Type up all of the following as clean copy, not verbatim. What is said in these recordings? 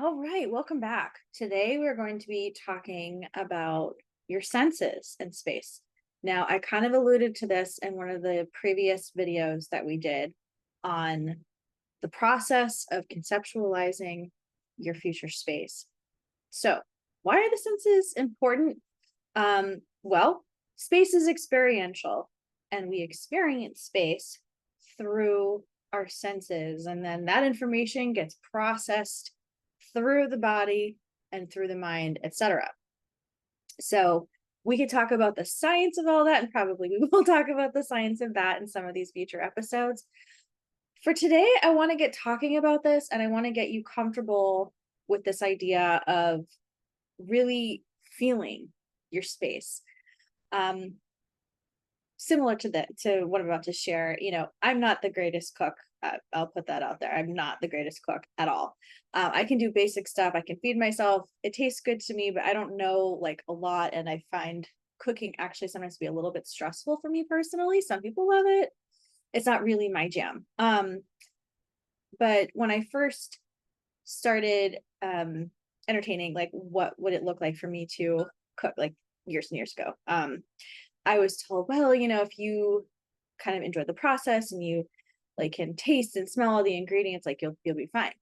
All right, welcome back. Today we're going to be talking about your senses in space. Now, I kind of alluded to this in one of the previous videos that we did on the process of conceptualizing your future space. So, why are the senses important? Well, space is experiential, and we experience space through our senses, and then that information gets processed through the body and through the mind, etc. So we could talk about the science of all that, and probably we will talk about the science of that in some of these future episodes. For today, I want to get talking about this, and I want to get you comfortable with this idea of really feeling your space. Um, Similar to what I'm about to share, I'm not the greatest cook. I'll put that out there. I'm not the greatest cook at all. I can do basic stuff. I can feed myself. It tastes good to me, but I don't know like a lot. And I find cooking actually sometimes be a little bit stressful for me personally. Some people love it. It's not really my jam. But when I first started entertaining, like what would it look like for me to cook, like years and years ago, I was told, well, if you kind of enjoy the process and you like can taste and smell all the ingredients, like you'll be fine.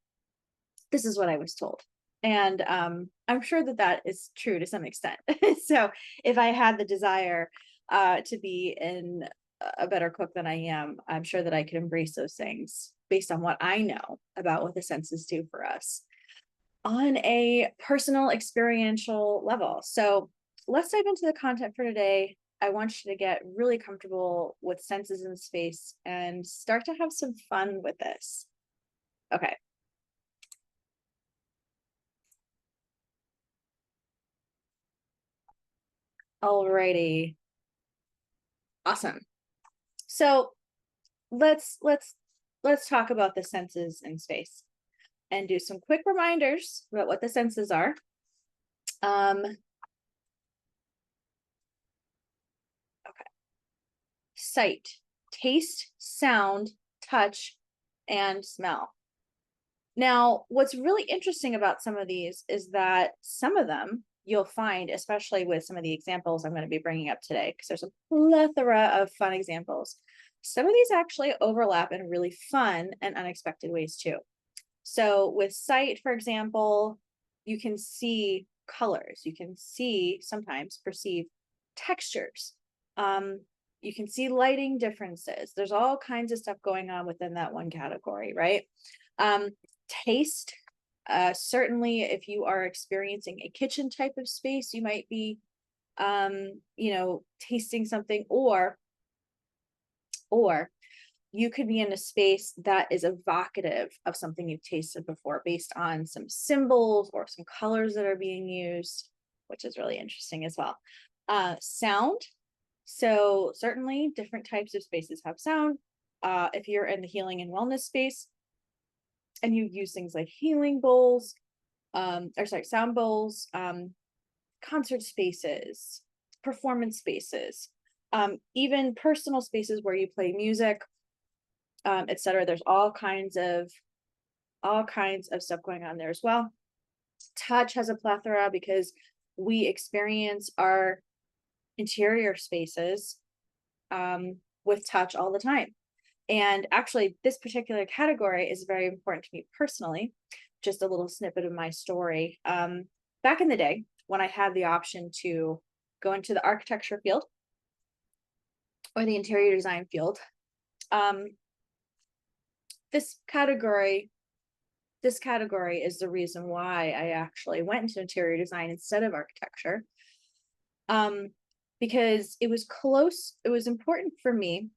This is what I was told. And I'm sure that that is true to some extent. So if I had the desire to be a better cook than I am, I'm sure that I could embrace those things based on what I know about what the senses do for us on a personal experiential level. So let's dive into the content for today. I want you to get really comfortable with senses in space and start to have some fun with this. Okay. Alrighty. Awesome. So let's talk about the senses in space and do some quick reminders about what the senses are. Okay. Sight, taste, sound, touch, and smell. Now, what's really interesting about some of these is that some of them you'll find, especially with some of the examples I'm going to be bringing up today, because there's a plethora of fun examples. Some of these actually overlap in really fun and unexpected ways too. So with sight, for example, you can see colors, you can see, sometimes perceive textures. You can see lighting differences. There's all kinds of stuff going on within that one category, right? Taste, certainly if you are experiencing a kitchen type of space, you might be tasting something, or you could be in a space that is evocative of something you've tasted before based on some symbols or some colors that are being used, which is really interesting as well. Sound, so certainly different types of spaces have sound. If you're in the healing and wellness space and you use things like healing bowls, sound bowls, concert spaces, performance spaces, even personal spaces where you play music, etc. There's all kinds of stuff going on there as well. Touch has a plethora because we experience our interior spaces with touch all the time. And actually, this particular category is very important to me personally. Just a little snippet of my story. Back in the day, when I had the option to go into the architecture field or the interior design field, this category is the reason why I actually went into interior design instead of architecture. Because it was important for me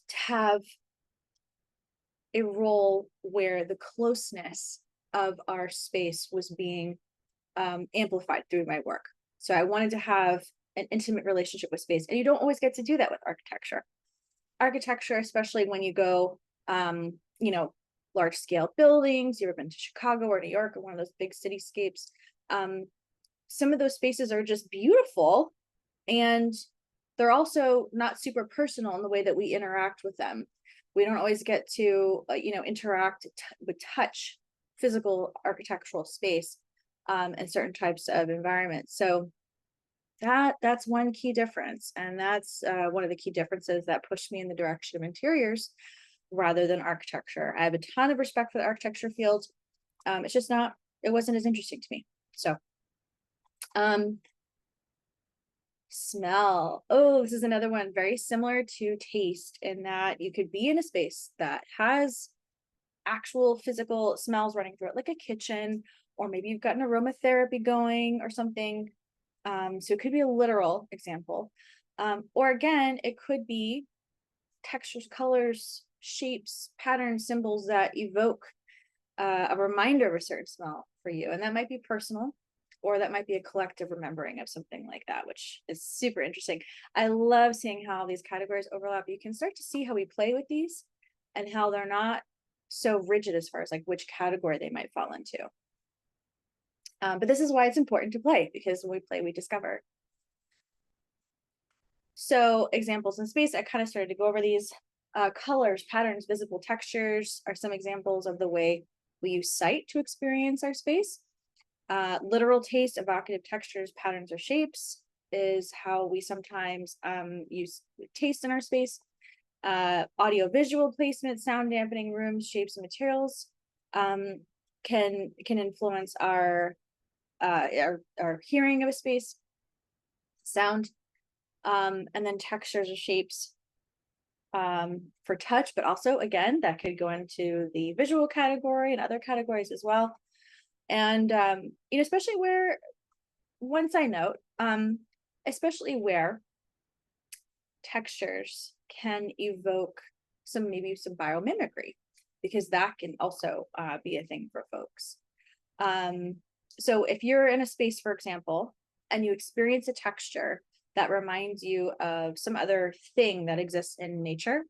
to have a role where the closeness of our space was being amplified through my work. So I wanted to have an intimate relationship with space, and you don't always get to do that with architecture. Architecture, especially when you go, large scale buildings. You ever been to Chicago or New York or one of those big cityscapes? Some of those spaces are just beautiful, and they're also not super personal in the way that we interact with them. We don't always get to, interact with touch physical architectural space and certain types of environments. So that's one key difference, and that's one of the key differences that pushed me in the direction of interiors rather than architecture. I have a ton of respect for the architecture field. It's just not, it wasn't as interesting to me. So um smell. Oh, this is another one very similar to taste, in that you could be in a space that has actual physical smells running through it, like a kitchen, or maybe you've got an aromatherapy going or something. So it could be a literal example. Or again, it could be textures, colors, shapes, patterns, symbols that evoke a reminder of a certain smell for you. And that might be personal, or that might be a collective remembering of something like that, which is super interesting. I love seeing how these categories overlap. You can start to see how we play with these and how they're not so rigid as far as like which category they might fall into. But this is why it's important to play, because when we play, we discover. So examples in space, I kind of started to go over these. Colors, patterns, visible textures are some examples of the way we use sight to experience our space. Literal taste, evocative textures, patterns, or shapes is how we sometimes use taste in our space. Audio visual placement, sound dampening rooms, shapes, and materials can influence our hearing of a space, sound, and then textures or shapes for touch, but also again that could go into the visual category and other categories as well. And especially where, one side note, especially where textures can evoke maybe some biomimicry, because that can also be a thing for folks. So if you're in a space, for example, and you experience a texture that reminds you of some other thing that exists in nature,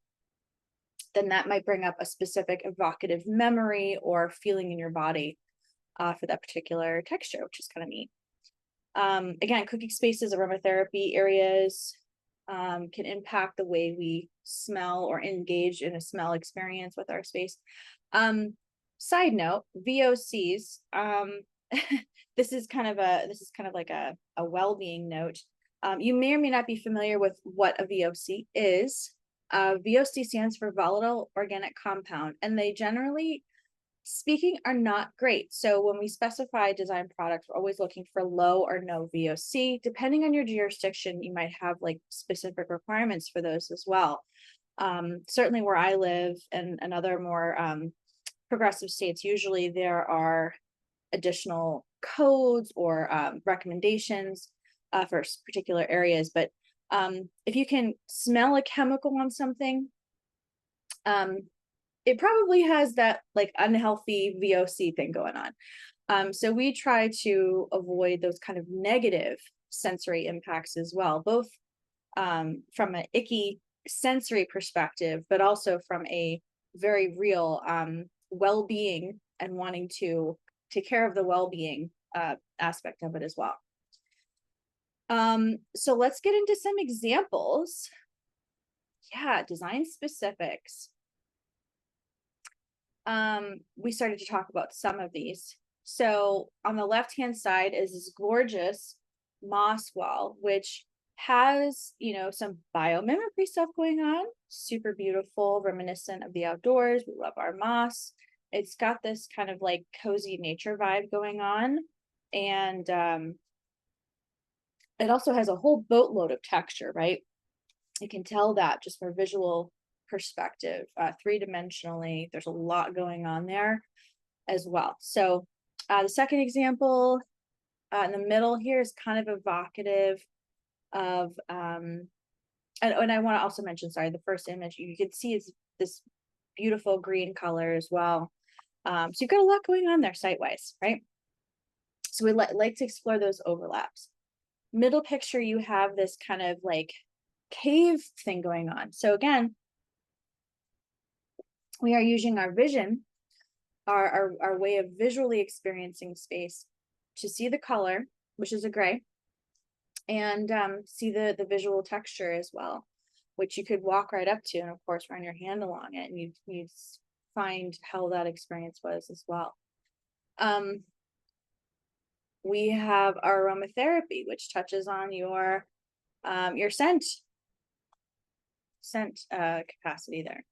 then that might bring up a specific evocative memory or feeling in your body for that particular texture, which is kind of neat. Again, cooking spaces, aromatherapy areas can impact the way we smell or engage in a smell experience with our space. Side note, VOCs. This is kind of like a well-being note. You may or may not be familiar with what a VOC is. VOC stands for volatile organic compound, and they generally speaking are not great. So when we specify design products, we're always looking for low or no VOC. Depending on your jurisdiction, you might have like specific requirements for those as well. Certainly where I live and other more progressive states, usually there are additional codes or recommendations for particular areas. But if you can smell a chemical on something, it probably has that like unhealthy VOC thing going on. So we try to avoid those kind of negative sensory impacts as well, both from an icky sensory perspective, but also from a very real well-being and wanting to take care of the well-being aspect of it as well. So let's get into some examples. Yeah, design specifics. We started to talk about some of these. So on the left-hand side is this gorgeous moss wall, which has, some biomimicry stuff going on. Super beautiful, reminiscent of the outdoors. We love our moss. It's got this kind of like cozy nature vibe going on. And it also has a whole boatload of texture, right? You can tell that just for visual perspective, three-dimensionally, there's a lot going on there as well. So the second example in the middle here is kind of evocative of, and I want to also mention, sorry, the first image you can see is this beautiful green color as well. So you've got a lot going on there site-wise, right? So we like to explore those overlaps. Middle picture, you have this kind of like cave thing going on. So again, we are using our vision, our way of visually experiencing space to see the color, which is a gray, and see the visual texture as well, which you could walk right up to and of course run your hand along it, and you find how that experience was as well. We have our aromatherapy, which touches on your scent capacity there.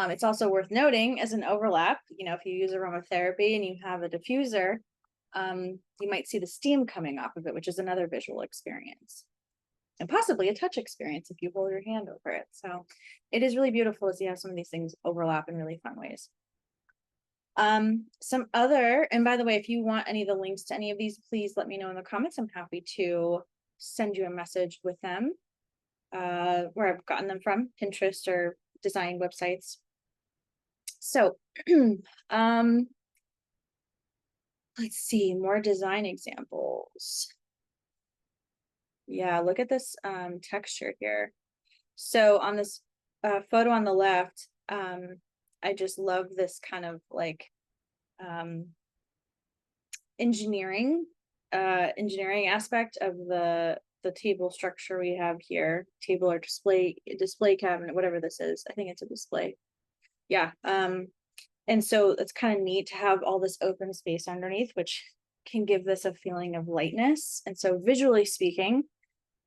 It's also worth noting as an overlap, if you use aromatherapy and you have a diffuser, you might see the steam coming off of it, which is another visual experience, and possibly a touch experience if you hold your hand over it. So it is really beautiful as you have some of these things overlap in really fun ways. Some other, and by the way, if you want any of the links to any of these, please let me know in the comments. I'm happy to send you a message with them, where I've gotten them from, Pinterest or design websites. So, let's see, more design examples. Yeah, look at this texture here. So on this photo on the left, I just love this kind of like engineering aspect of the table structure we have here, table or display cabinet, whatever this is. I think it's a display. Yeah. And so it's kind of neat to have all this open space underneath, which can give this a feeling of lightness. And so visually speaking,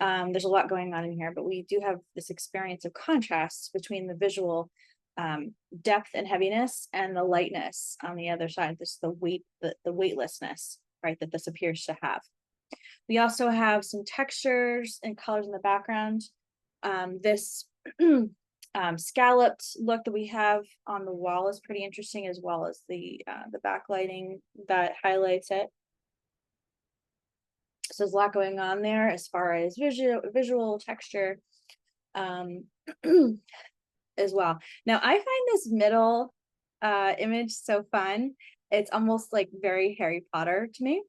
there's a lot going on in here, but we do have this experience of contrast between the visual depth and heaviness and the lightness on the other side. This the weightlessness, right, that this appears to have. We also have some textures and colors in the background. This scalloped look that we have on the wall is pretty interesting, as well as the backlighting that highlights it. So there's a lot going on there as far as visual texture as well. Now I find this middle image so fun. It's almost like very Harry Potter to me.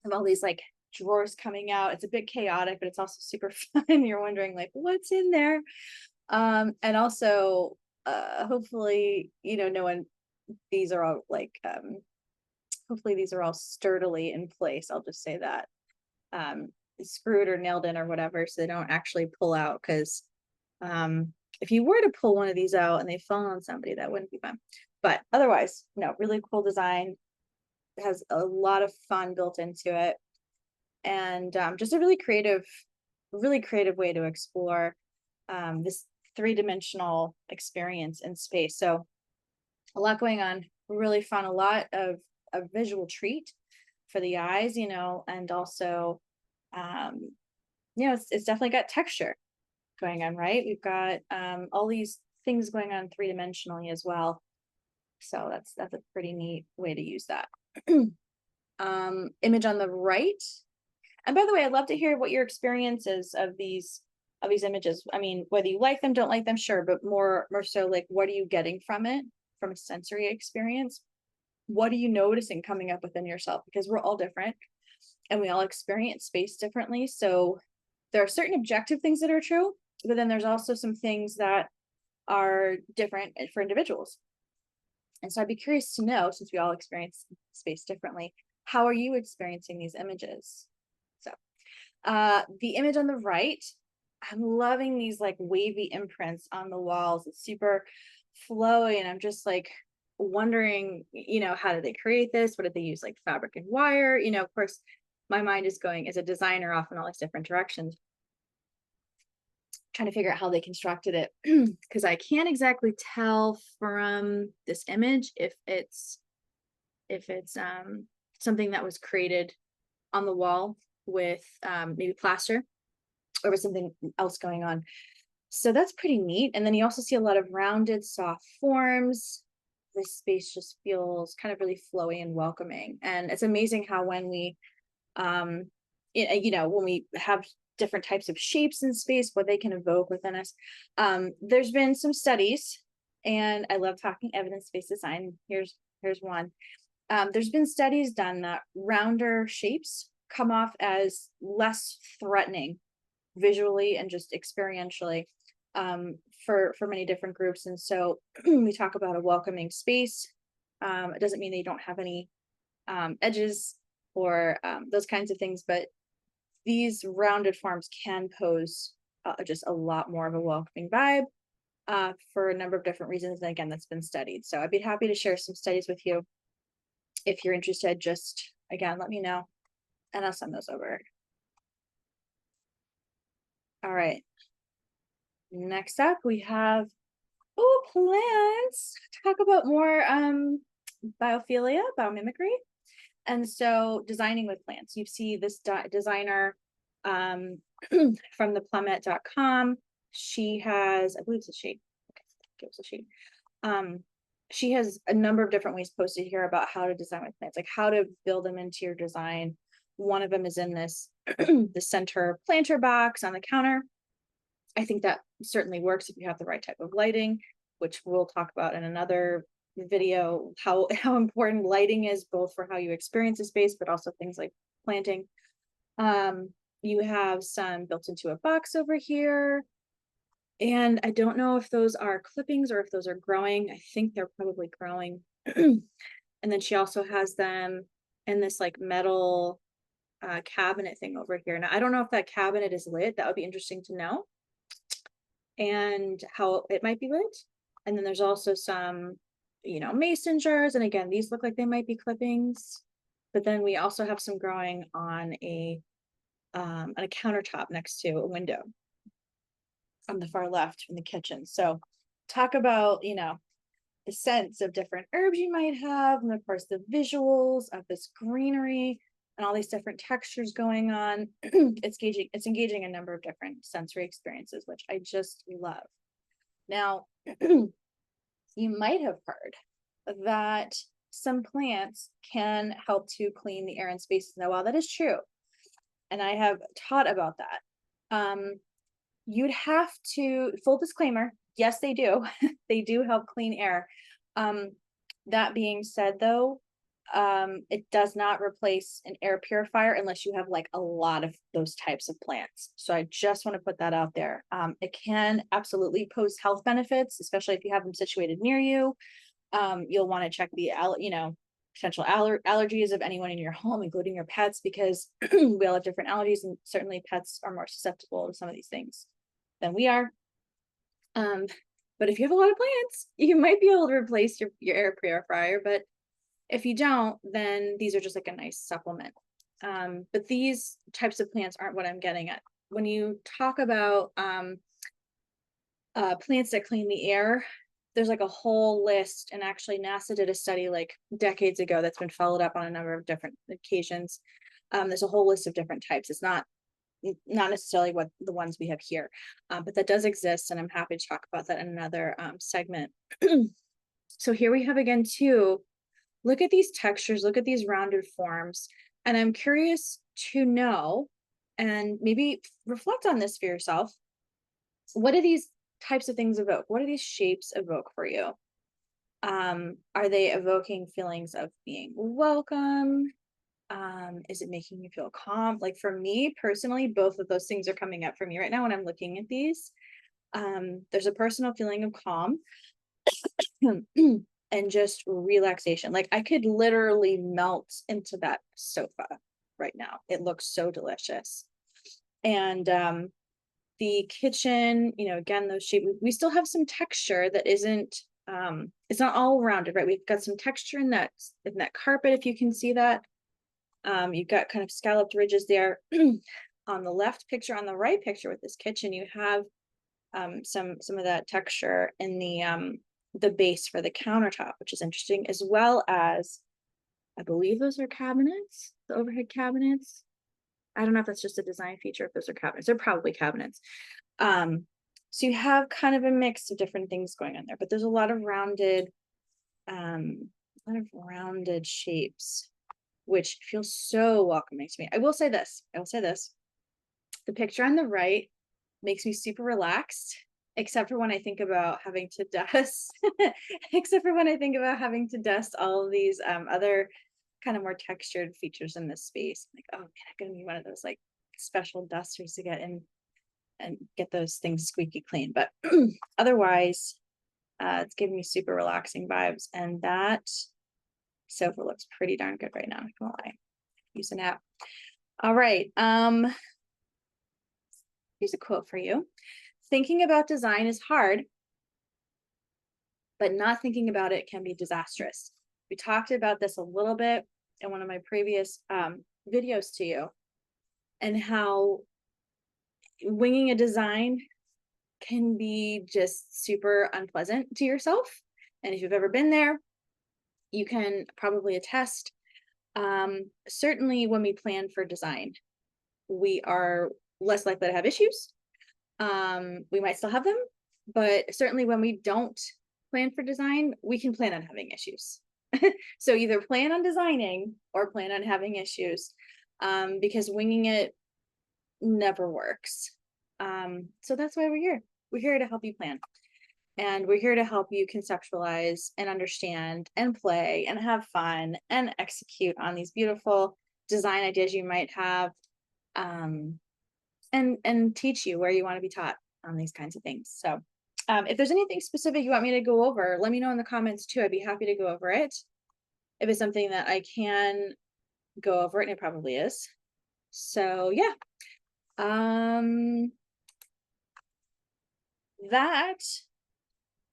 Of all these like drawers coming out. It's a bit chaotic, but it's also super fun. You're wondering like what's in there. And also hopefully, no one, these are all like hopefully these are all sturdily in place. I'll just say that. Screwed or nailed in or whatever, so they don't actually pull out, because if you were to pull one of these out and they fell on somebody, that wouldn't be fun. But otherwise, no, really cool design. It has a lot of fun built into it, and just a really creative way to explore this three-dimensional experience in space. So a lot going on, really fun, a lot of a visual treat for the eyes, and also it's definitely got texture going on, right? We've got all these things going on three-dimensionally as well. So that's a pretty neat way to use that. Image on the right. And by the way, I'd love to hear what your experience is of these images. I mean, whether you like them, don't like them, sure, but more so like, what are you getting from it, from a sensory experience? What are you noticing coming up within yourself? Because we're all different and we all experience space differently. So there are certain objective things that are true, but then there's also some things that are different for individuals. And so I'd be curious to know, since we all experience space differently, how are you experiencing these images? So the image on the right, I'm loving these like wavy imprints on the walls. It's super flowy, and I'm just like wondering, how did they create this? What did they use, like fabric and wire? Of course, my mind is going as a designer off in all these different directions, trying to figure out how they constructed it, because I can't exactly tell from this image if it's something that was created on the wall with maybe plaster, or with something else going on. So that's pretty neat. And then you also see a lot of rounded, soft forms. This space just feels kind of really flowy and welcoming. And it's amazing how when we when we have different types of shapes in space, what they can evoke within us. There's been some studies, and I love talking evidence-based design. Here's one. There's been studies done that rounder shapes come off as less threatening visually and just experientially for many different groups. And so we talk about a welcoming space. It doesn't mean they don't have any edges or those kinds of things, but these rounded forms can pose just a lot more of a welcoming vibe. for a number of different reasons. And again, that's been studied. So I'd be happy to share some studies with you. If you're interested, just again, let me know and I'll send those over. All right. Next up, we have, plants. Talk about more biophilia, biomimicry. And so designing with plants. You see this designer from the plummet.com. She has, I believe it's a she. Okay, it was a she. She has a number of different ways posted here about how to design with plants, like how to build them into your design. One of them is in this the center planter box on the counter. I think that certainly works if you have the right type of lighting, which we'll talk about in another video, how important lighting is both for how you experience a space, but also things like planting. You have some built into a box over here. And I don't know if those are clippings or if those are growing. I think they're probably growing. And then she also has them in this like metal cabinet thing over here. Now, I don't know if that cabinet is lit. That would be interesting to know. And how it might be lit. And then there's also some, mason jars. And again, these look like they might be clippings. But then we also have some growing on a countertop next to a window on the far left from the kitchen. So talk about, the sense of different herbs you might have, and of course the visuals of this greenery and all these different textures going on. It's engaging a number of different sensory experiences, which I just love. Now, you might have heard that some plants can help to clean the air and spaces. Now, while that is true, and I have taught about that, you'd have to, full disclaimer, yes, they do. They do help clean air. That being said, though, it does not replace an air purifier unless you have like a lot of those types of plants. So I just want to put that out there. It can absolutely pose health benefits, especially if you have them situated near you. You'll want to check the, potential allergies of anyone in your home, including your pets, because we all have different allergies, and certainly pets are more susceptible to some of these things than we are. But if you have a lot of plants, you might be able to replace your air purifier. But if you don't, then these are just like a nice supplement. But these types of plants aren't what I'm getting at. When you talk about plants that clean the air, there's like a whole list. And actually NASA did a study like decades ago that's been followed up on a number of different occasions. There's a whole list of different types. It's not necessarily what the ones we have here, but that does exist, and I'm happy to talk about that in another segment. So here we have again too, look at these textures, look at these rounded forms, and I'm curious to know, and maybe reflect on this for yourself. What do these types of things evoke? What do these shapes evoke for you? Are they evoking feelings of being welcome? Is it making you feel calm? Like for me personally, both of those things are coming up for me right now when I'm looking at these. There's a personal feeling of calm and just relaxation. Like I could literally melt into that sofa right now. It looks so delicious. And the kitchen, again, those shapes, we still have some texture that isn't, it's not all rounded, right? We've got some texture in that carpet, if you can see that. You've got kind of scalloped ridges there on the left picture. On the right picture with this kitchen, you have some of that texture in the base for the countertop, which is interesting, as well as, I believe those are cabinets, the overhead cabinets. I don't know if that's just a design feature, if those are cabinets. They're probably cabinets. So you have kind of a mix of different things going on there, but there's a lot of rounded shapes, which feels so welcoming to me. I will say this. The picture on the right makes me super relaxed, except for when I think about having to dust, all of these other kind of more textured features in this space. Like, oh, I'm gonna need one of those like special dusters to get in and get those things squeaky clean. But otherwise, it's giving me super relaxing vibes, and that sofa looks pretty darn good right now. I'm not gonna lie. Use an app. All right. Here's a quote for you. Thinking about design is hard, but not thinking about it can be disastrous. We talked about this a little bit in one of my previous videos to you, and how winging a design can be just super unpleasant to yourself. And if you've ever been there, you can probably attest. Certainly, when we plan for design, we are less likely to have issues. We might still have them, but certainly when we don't plan for design, we can plan on having issues. So either plan on designing or plan on having issues, because winging it never works. So that's why we're here. We're here to help you plan. And we're here to help you conceptualize and understand and play and have fun and execute on these beautiful design ideas you might have, and teach you where you want to be taught on these kinds of things. So if there's anything specific you want me to go over, let me know in the comments too. I'd be happy to go over it. If it's something that I can go over it, and it probably is. So yeah. That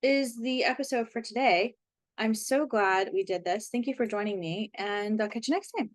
is the episode for today. I'm so glad we did this. Thank you for joining me, and I'll catch you next time.